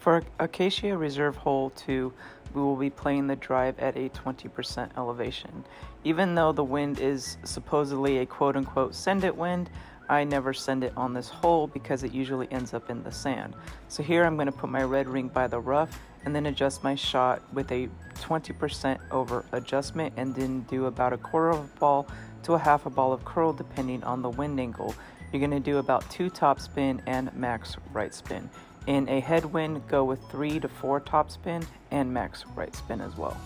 For Acacia Reserve Hole 2, we will be playing the drive at a 20% elevation. Even though the wind is supposedly a quote-unquote send it wind, I never send it on this hole because it usually ends up in the sand. So here I'm going to put my red ring by the rough and then adjust my shot with a 20% over adjustment, and then do about a quarter of a ball to a half a ball of curl depending on the wind angle. You're going to do about 2 topspin and max right spin. In a headwind, go with 3 to 4 topspin and max right spin as well.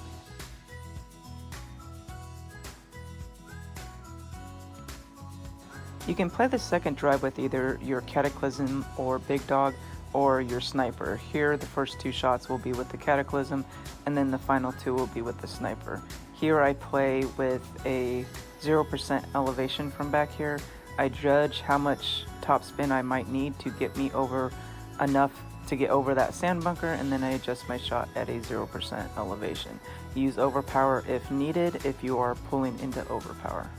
You can play the second drive with either your Cataclysm or Big Dog or your Sniper. Here the first 2 shots will be with the Cataclysm, and then the final 2 will be with the Sniper. Here I play with a 0% elevation from back here. I judge how much topspin I might need to get me over enough to get over that sand bunker, and then I adjust my shot at a 0% elevation. Use overpower if needed if you are pulling into overpower.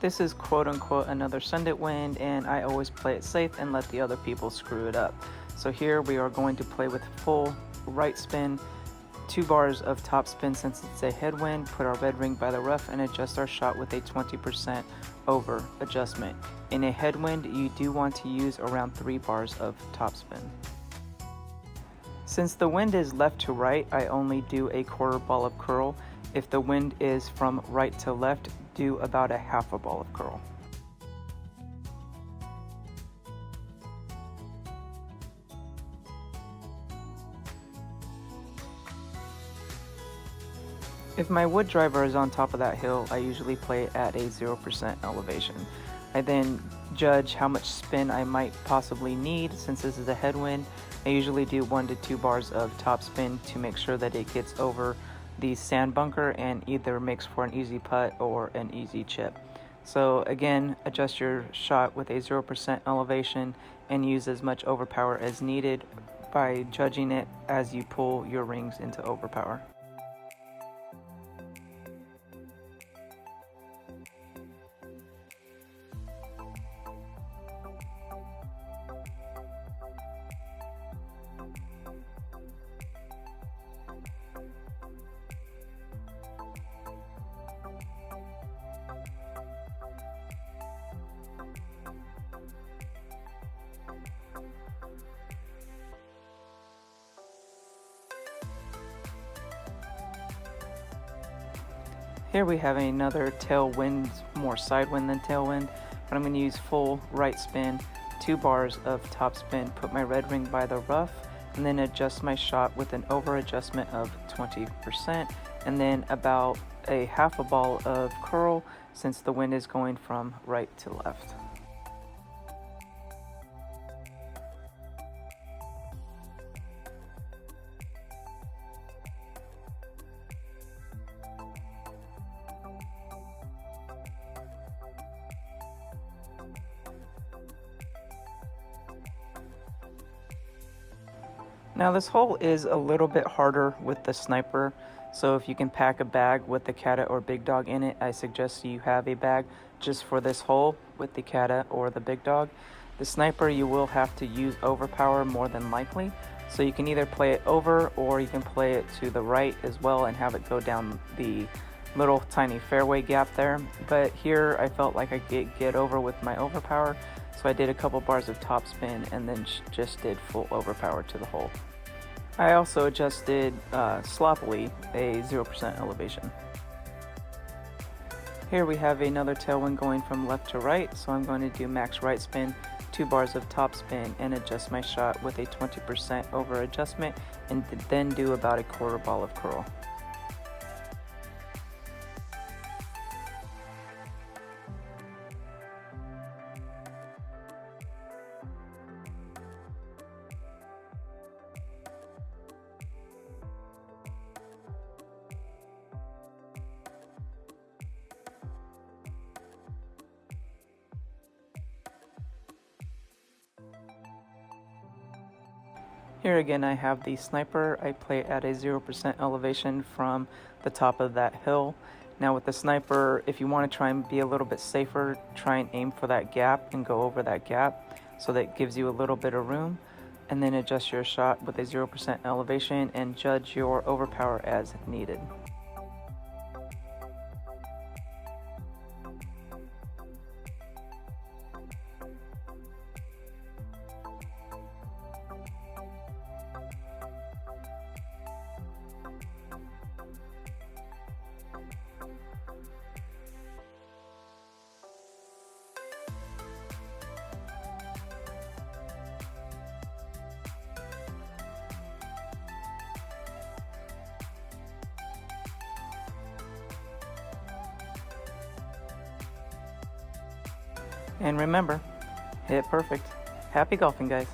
This is quote-unquote another send it wind, and I always play it safe and let the other people screw it up. So here we are going to play with full right spin, 2 bars of top spin since it's a headwind, put our red ring by the rough, and adjust our shot with a 20% over adjustment. In a headwind, you do want to use around 3 bars of top spin. Since the wind is left to right, I only do a quarter ball of curl. If the wind is from right to left, do about a half a ball of curl. If my wood driver is on top of that hill, I usually play at a 0% elevation. I then judge how much spin I might possibly need. Since this is a headwind, I usually do 1 to 2 bars of top spin to make sure that it gets over the sand bunker and either makes for an easy putt or an easy chip. So again, adjust your shot with a 0% elevation and use as much overpower as needed by judging it as you pull your rings into overpower. Here we have another tailwind, more sidewind than tailwind, but I'm going to use full right spin, 2 bars of top spin, put my red ring by the rough, and then adjust my shot with an over adjustment of 20%, and then about a half a ball of curl since the wind is going from right to left. Now this hole is a little bit harder with the Sniper, so if you can pack a bag with the Cata or Big Dog in it, I suggest you have a bag just for this hole with the Cata or the Big Dog. The Sniper you will have to use overpower more than likely, so you can either play it over or you can play it to the right as well and have it go down the little tiny fairway gap there. But here I felt like I could get over with my overpower, so I did a couple bars of top spin and then just did full overpower to the hole. I also adjusted sloppily a 0% elevation. Here we have another tailwind going from left to right, so I'm going to do max right spin, 2 bars of top spin, and adjust my shot with a 20% over adjustment, and then do about a quarter ball of curl. Here again I have the sniper. I play at a 0% elevation from the top of that hill. Now with the sniper, if you want to try and be a little bit safer, try and aim for that gap and go over that gap, so that gives you a little bit of room, and then adjust your shot with a 0% elevation and judge your overpower as needed. And remember, hit perfect. Happy golfing, guys.